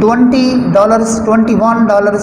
$20, $21,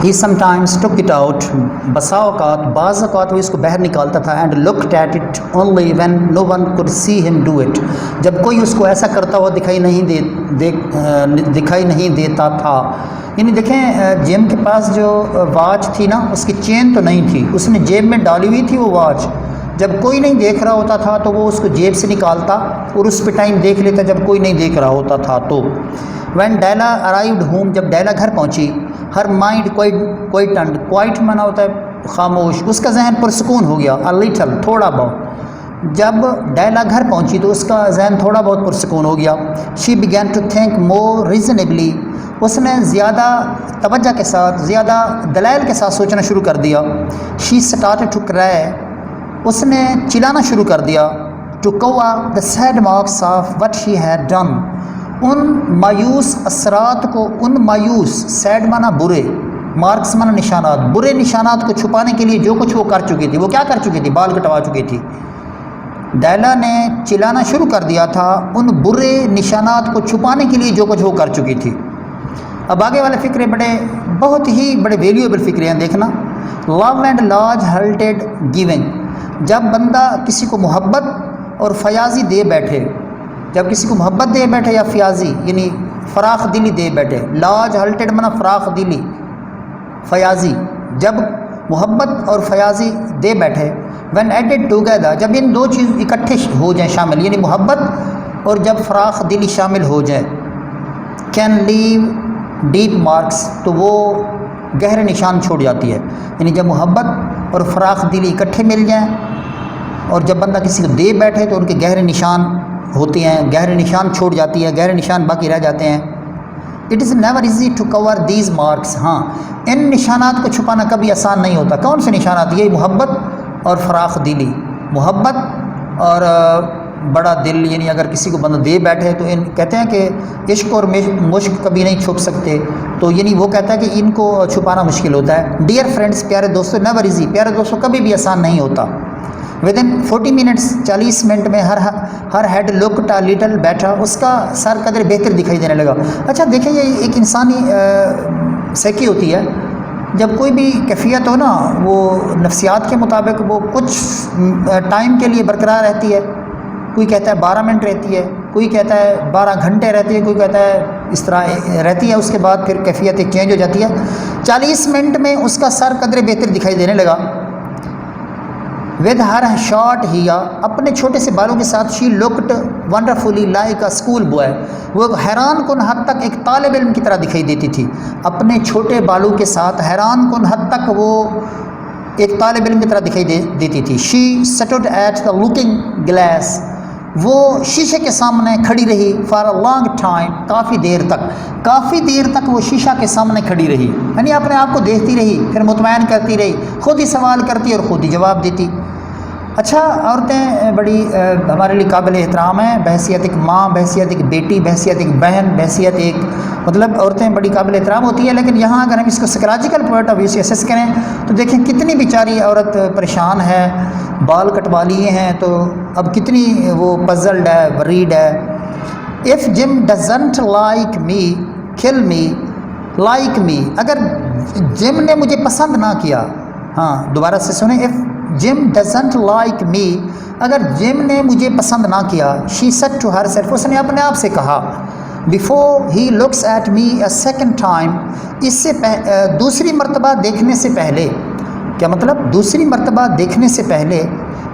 He sometimes took it out, بسا اوقات بعض اوقات وہ اس کو باہر نکالتا تھا, and looked at it only when no one could see him do it, جب کوئی اس کو ایسا کرتا ہوا دکھائی نہیں دیتا تھا. یعنی دیکھیں جیم کے پاس جو واچ تھی نا, اس کی چین تو نہیں تھی, اس نے جیب میں ڈالی ہوئی تھی وہ واچ. جب کوئی نہیں دیکھ رہا ہوتا تھا تو وہ اس کو جیب سے نکالتا اور اس پہ ٹائم دیکھ لیتا جب کوئی نہیں دیکھ رہا ہوتا تھا تو. وین ڈیلا ارائیوڈ ہوم, جب ڈیلا گھر پہنچی, ہر مائنڈ کوائٹنڈ, کوائٹ مانا ہوتا ہے خاموش, اس کا ذہن پرسکون ہو گیا, a little تھوڑا بہت. جب ڈیلا گھر پہنچی تو اس کا ذہن تھوڑا بہت پرسکون ہو گیا. she began to think more reasonably, اس نے زیادہ توجہ کے ساتھ, زیادہ دلائل کے ساتھ سوچنا شروع کر دیا. she started to cry, اس نے چلانا شروع کر دیا. to cover the sad marks of what she had done, ان مایوس اثرات کو, ان مایوس, سیڈ مانا برے, مارکس مانا نشانات, برے نشانات کو چھپانے کے لیے جو کچھ وہ کر چکی تھی. وہ کیا کر چکی تھی؟ بال کٹوا چکی تھی. ڈیلا نے چلانا شروع کر دیا تھا ان برے نشانات کو چھپانے کے لیے جو کچھ وہ کر چکی تھی. اب آگے والے فکرے بہت ہی بڑے ویلیوبل فکرے ہیں, دیکھنا. لو اینڈ لارج ہارٹیڈ گیونگ, جب بندہ کسی کو محبت اور فیاضی دے بیٹھے, جب کسی کو محبت دے بیٹھے یا فیاضی یعنی فراخ دلی دے بیٹھے. لارج ہارٹیڈ مانا فراخ دلی, فیاضی, جب محبت اور فیاضی دے بیٹھے. وین ایڈڈ ٹوگیدر, جب ان دو چیز اکٹھے ہو جائیں, شامل, یعنی محبت اور جب فراخ دلی شامل ہو جائے. کین لیو ڈیپ مارکس, تو وہ گہرے نشان چھوڑ جاتی ہے. یعنی جب محبت اور فراخ دلی اکٹھے مل جائیں اور جب بندہ کسی کو دے بیٹھے تو ان کے گہرے نشان ہوتے ہیں, گہرے نشان چھوڑ جاتی ہے, گہرے نشان باقی رہ جاتے ہیں. It is never easy to cover these marks, ہاں ان نشانات کو چھپانا کبھی آسان نہیں ہوتا. کون سے نشانات؟ یہ محبت اور فراخ دلی. محبت اور بڑا دل, یعنی اگر کسی کو بندہ دے بیٹھے تو ان کہتے ہیں کہ عشق اور مشق کبھی نہیں چھپ سکتے, تو یعنی وہ کہتا ہے کہ ان کو چھپانا مشکل ہوتا ہے. ڈیئر فرینڈس, پیارے دوستوں, نیور ایزی, پیارے دوستوں, کبھی بھی آسان نہیں ہوتا. ود ان 40 منٹس, 40 منٹ میں ہر ہیڈ لکڈ اے لٹل بیٹھا, اس کا سر قدر بہتر دکھائی دینے لگا. اچھا دیکھیں, یہ ایک انسانی سیکی ہوتی ہے. جب کوئی بھی کیفیت ہو نا, وہ نفسیات کے مطابق وہ کچھ ٹائم کے لیے برقرار رہتی ہے. کوئی کہتا ہے 12 منٹ رہتی ہے, کوئی کہتا ہے 12 گھنٹے رہتی ہے, کوئی کہتا ہے اس طرح رہتی ہے. اس کے بعد پھر کیفیت ایک چینج ہو جاتی ہے. 40 منٹ میں اس کا سر قدر بہتر دکھائی دینے لگا. ود ہر شارٹ ہیا, اپنے چھوٹے سے بالوں کے ساتھ. She looked wonderfully like a school boy, وہ حیران کن حد تک ایک طالب علم کی طرح دکھائی دیتی تھی. اپنے چھوٹے بالوں کے ساتھ حیران کن حد تک وہ ایک طالب علم کی طرح دکھائی دیتی تھی. She stood at the looking glass, وہ شیشے کے سامنے کھڑی رہی. فار اے لانگ ٹائم, کافی دیر تک وہ شیشہ کے سامنے کھڑی رہی, یعنی اپنے آپ کو دیکھتی رہی, پھر مطمئن کرتی رہی, خود ہی سوال کرتی اور خود ہی جواب دیتی. اچھا, عورتیں بڑی ہمارے لیے قابل احترام ہیں, بحیثیت ایک ماں, بحیثیت ایک بیٹی, بحیثیت ایک بہن, بحیثیت ایک مطلب عورتیں بڑی قابل احترام ہوتی ہیں. لیکن یہاں اگر ہم اس کو سائیکولوجیکل پوائنٹ آف ویو سے اسیس کریں تو دیکھیں کتنی بیچاری عورت پریشان ہے, بال کٹوا لیے ہیں تو اب کتنی وہ پزلڈ ہے, وریڈ ہے. اف جم ڈزنٹ لائک می کل می لائک می, اگر جم نے مجھے پسند نہ کیا, ہاں دوبارہ سے سنیں. If Jim doesn't like me, اگر جم نے مجھے پسند نہ کیا. شی سیڈ ٹو ہر سیلف, اس نے اپنے آپ سے کہا. Before he looks at me a second time, اس سے دوسری مرتبہ دیکھنے سے پہلے. کیا مطلب؟ دوسری مرتبہ دیکھنے سے پہلے.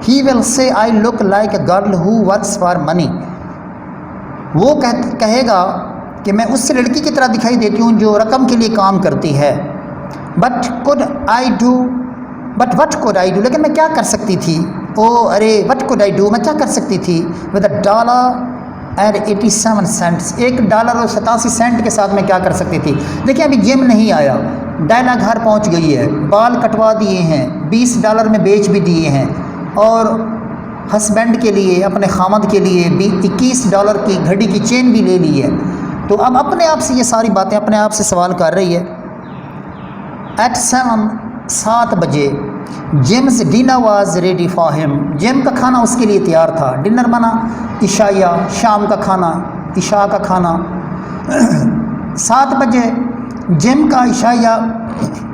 He will say I look like a girl who works for money, وہ کہے گا کہ میں اس لڑکی کی طرح دکھائی دیتی ہوں جو رقم کے لیے کام کرتی ہے. But what could I do, لیکن میں کیا کر سکتی تھی. وٹ کوڈ آئی ڈو, میں کیا کر سکتی تھی. ود $1.87 $1.87 کے ساتھ میں کیا کر سکتی تھی. دیکھیں ابھی جم نہیں آیا, ڈائلا گھر پہنچ گئی ہے, بال کٹوا دیے ہیں, $20 میں بیچ بھی دیے ہیں, اور ہسبینڈ کے لیے, اپنے خامد کے لیے بھی $21 کی گھڑی کی چین بھی لے لی ہے. تو اب اپنے آپ سے یہ ساری باتیں اپنے آپ سے سوال کر رہی ہے. ایٹ 7 بجے James dinner was ready for ہم, جیم کا کھانا اس کے لیے تیار تھا. ڈنر مانا عشاء, شام کا کھانا, عشاء کا کھانا. 7 بجے جیم کا عشاء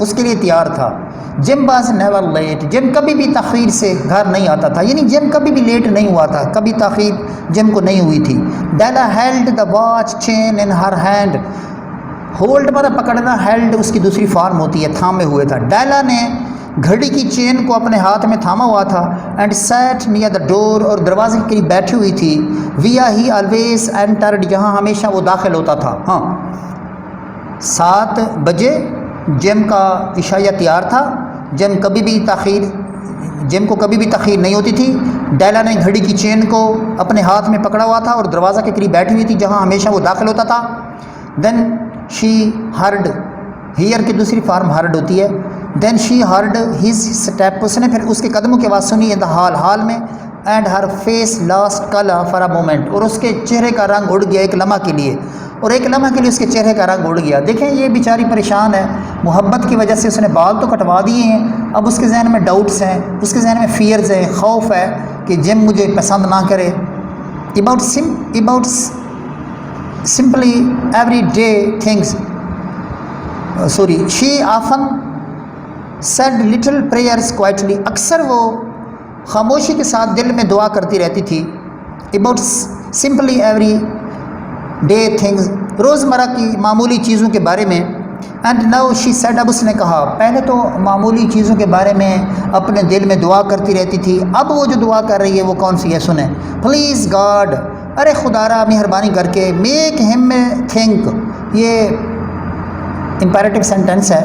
اس کے لیے تیار تھا. جم واز نیور لیٹ, جم کبھی بھی تاخیر سے گھر نہیں آتا تھا, یعنی جم کبھی بھی لیٹ نہیں ہوا تھا, کبھی تاخیر جم کو نہیں ہوئی تھی. ڈیلا ہیلڈ دا واچ چین ان ہر ہینڈ, ہولڈ مطلب پکڑنا, ہیلڈ اس کی دوسری فارم ہوتی ہے تھامے ہوئے تھا. ڈیلا نے گھڑی کی چین کو اپنے ہاتھ میں تھاما ہوا تھا. اینڈ سیٹ نیئر دا ڈور, اور دروازے کے قریب بیٹھی ہوئی تھی. ویا ہی آلویز اینٹرڈ, جہاں ہمیشہ وہ داخل ہوتا تھا. ہاں 7 بجے جم کا عشائیہ تیار تھا. جم کو کبھی بھی تاخیر نہیں ہوتی تھی. ڈیلا نے گھڑی کی چین کو اپنے ہاتھ میں پکڑا ہوا تھا اور دروازہ کے قریب بیٹھی ہوئی تھی جہاں ہمیشہ وہ داخل ہوتا تھا. دین شی ہرڈ, ہیئر کی دوسری فارم ہرڈ ہوتی ہے. Then she heard his step, اس نے پھر اس کے قدموں کی آواز سنی. ان دا ہال میں. And her face lost colour for a moment, اور اس کے چہرے کا رنگ اڑ گیا ایک لمحہ کے لیے, اور ایک لمحہ کے لیے اس کے چہرے کا رنگ اڑ گیا. دیکھیں یہ بیچاری پریشان ہے, محبت کی وجہ سے اس نے بال تو کٹوا دیے ہیں, اب اس کے ذہن میں ڈاؤٹس ہیں, اس کے ذہن میں فیئرز ہیں, خوف ہے کہ جم مجھے پسند نہ کرے. About simply every day things, she often said little prayers quietly, اکثر وہ خاموشی کے ساتھ دل میں دعا کرتی رہتی تھی. About simply every day things, روزمرہ کی معمولی چیزوں کے بارے میں. اینڈ ناؤ شی سیڈ, اب اس نے کہا, پہلے تو معمولی چیزوں کے بارے میں اپنے دل میں دعا کرتی رہتی تھی, اب وہ جو دعا کر رہی ہے وہ کون سی ہے سنیں. پلیز گاڈ, ارے خدا را مہربانی کر کے, میک ہم تھنک, یہ امپیریٹو سینٹینس ہے,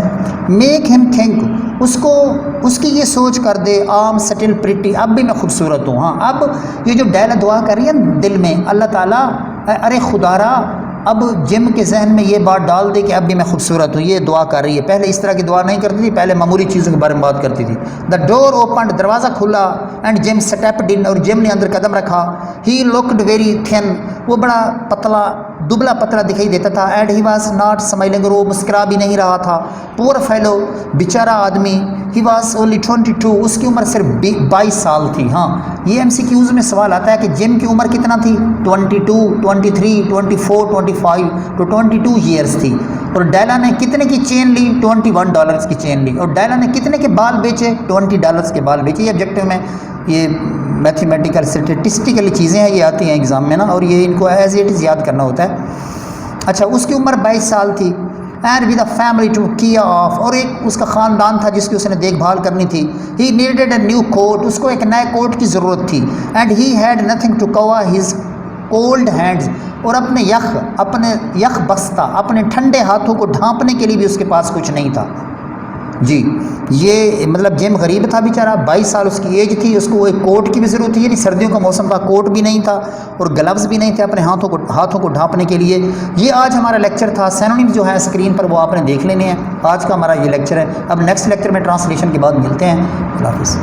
میک ہم تھنک, اس کی یہ سوچ کر دے, آم سٹل پریٹی, اب بھی میں خوبصورت ہوں. ہاں اب یہ جو ڈیلا دعا کر رہی ہے دل میں, اللہ تعالیٰ ارے خدا را, اب جم کے ذہن میں یہ بات ڈال دے کہ اب بھی میں خوبصورت ہوں, یہ دعا کر رہی ہے. پہلے اس طرح کی دعا نہیں کرتی تھی, پہلے معمولی چیزوں کے بارے میں بات کرتی تھی. دا ڈور اوپنڈ, دروازہ کھلا. اینڈ جم سٹیپڈ ان, اور جم نے اندر قدم رکھا. ہی لکڈ ویری تھن, وہ بڑا پتلا دبلا پتلا دکھائی دیتا تھا. And he was not smiling, وہ مسکرا بھی نہیں رہا تھا. پور فیلو, بیچارہ آدمی. ہی واز اونلی 22, اس کی عمر صرف 22 سال تھی. ہاں یہ MCQs میں سوال آتا ہے کہ جم کی عمر کتنا تھی, 22, 23, 24, 25 تو 22 ایئرس تھی. اور ڈیلا نے کتنے کی چین لی, $21 کی چین لی. اور ڈیلا نے کتنے کے بال بیچے, $20 کے بال بیچے. یہ آبجیکٹو میں یہ میتھمیٹیکل اسٹیٹسٹیکل چیزیں ہیں, یہ آتی ہیں ایگزام میں نا, اور یہ ان کو ایز اٹ از یاد کرنا ہوتا ہے. اچھا اس کی عمر 22 سال تھی. And with a family to care of, اور ایک اس کا خاندان تھا جس کی اس نے دیکھ بھال کرنی تھی. ہی نیڈیڈ اے نیو کوٹ, اس کو ایک نئے کوٹ کی ضرورت تھی. And he had nothing to cover his cold hands, اور اپنے یخ بستہ, اپنے ٹھنڈے ہاتھوں کو ڈھانپنے کے لیے بھی اس کے پاس کچھ نہیں تھا. جی یہ مطلب جم غریب تھا بیچارہ, 22 سال اس کی ایج تھی, اس کو ایک کوٹ کی بھی ضرورت تھی, یعنی سردیوں کا موسم تھا, کوٹ بھی نہیں تھا اور گلوز بھی نہیں تھے اپنے ہاتھوں کو ڈھانپنے کے لیے. یہ آج ہمارا لیکچر تھا. سینونیم جو ہے اسکرین پر وہ آپ نے دیکھ لینے ہیں. آج کا ہمارا یہ لیکچر ہے. اب نیکسٹ لیکچر میں ٹرانسلیشن کے بعد ملتے ہیں. اللہ حافظ.